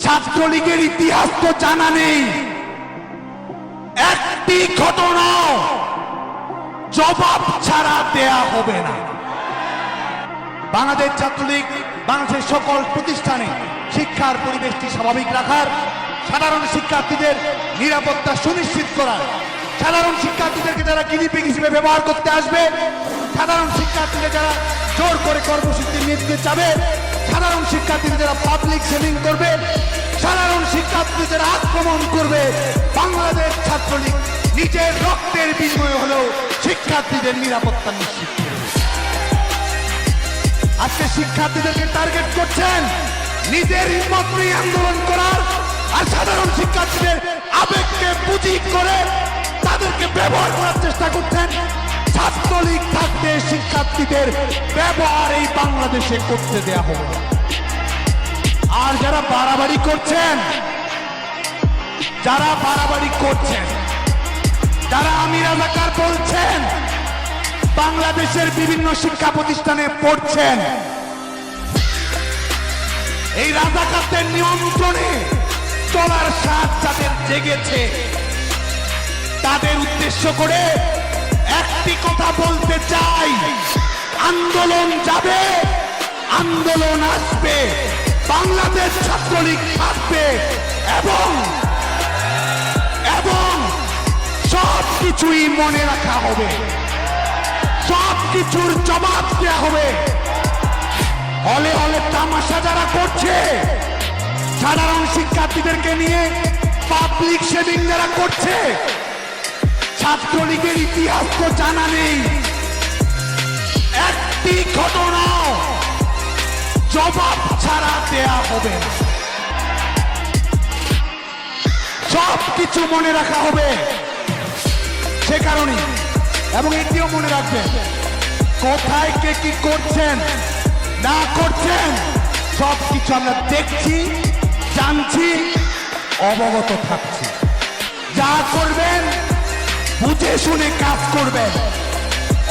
ছাত্রলীগের ইতিহাস তো জানা নেই, একটি ঘটনাও জবাব ছাড়া দেয়া হবে না। বাংলাদেশ ছাত্রলীগ বাংলাদেশের সকল প্রতিষ্ঠানে শিক্ষার পরিবেশটি স্বাভাবিক রাখার, সাধারণ শিক্ষার্থীদের নিরাপত্তা সুনিশ্চিত করার, সাধারণ শিক্ষার্থীদেরকে যারা গিনিপিগ হিসেবে ব্যবহার করতে আসবে, সাধারণ শিক্ষার্থীদের যারা জোর করে কর্মসূচি নিতে চাবে, সাধারণ শিক্ষার্থীদের যারা পাবলিক শেমিং করবে, সাধারণ শিক্ষার্থীদের যারা আক্রমণ করবে, বাংলাদেশ ছাত্রলীগ নিজের রক্তের বিনিময়ে হলেও শিক্ষার্থীদের নিরাপত্তা নিশ্চিত করবে। আজকে শিক্ষার্থীদেরকে টার্গেট করছেন নিজের হিম্মত নিয়ে আন্দোলন করার, আর সাধারণ শিক্ষার্থীদের আবেগকে পুঁজি করে তাদেরকে ব্যবহার করার চেষ্টা করছেন। ছাত্রলীগ থাকতে শিক্ষার্থীদের ব্যবহার এই বাংলাদেশে করতে দেয়া হবে। আর যারা বাড়াবাড়ি করছেন, যারা আমি রাজাকার বলছেন, বাংলাদেশের বিভিন্ন শিক্ষা প্রতিষ্ঠানে পড়ছেন, এই রাজাকারদের নিয়ন্ত্রণে চলার স্বাদ যাদের জেগেছে, তাদের উদ্দেশ্য করে একটি কথা বলতে চাই, আন্দোলন যাবে, আন্দোলন আসবে, বাংলাদেশ ছাত্রলীগ থাকবে এবং সবকিছুই মনে রাখা হবে, সবকিছুর জবাব দেওয়া হবে। হলে হলে তামাশা যারা করছে, সাধারণ শিক্ষার্থীদেরকে নিয়ে পাবলিক শেমিং যারা করছে, ছাত্রলীগের ইতিহাস তো জানা নেই, একটি ঘটনাও জবাব ছাড়া দেয়া হবে না। সবকিছু মনে রাখা হবে। সে কারণে এবং এটিও মনে রাখবেন, কোথায় কে কি করছেন না করছেন সবকিছু আমরা দেখছি, জানছি, অবগত থাকছি। যা করবেন বুঝে শুনে কাজ করবেন।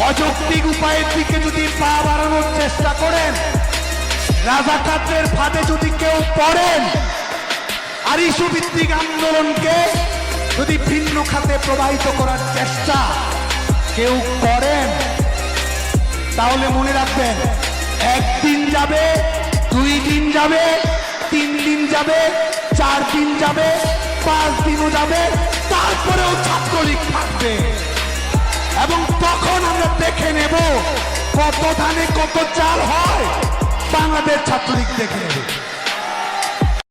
অযৌক্তিক উপায়ের দিকে যদি পা বাড়ানোর চেষ্টা করেন, রাজাকারদের ফাঁদে যদি কেউ পড়েন, আর ইস্যু ভিত্তিক আন্দোলনকে যদি ভিন্ন খাতে প্রবাহিত করার চেষ্টা কেউ করেন, তাহলে মনে রাখবেন, একদিন যাবে, 2 দিন যাবে, 3 দিন যাবে, 4 দিন যাবে, 5 দিনও যাবে, তারপরেও ছাত্রলীগ থাকবে। এবং তখন আমরা দেখে নেব কত ধানে কত চাল হয়, বাংলাদেশ ছাত্রলীগ দেখে নেবে।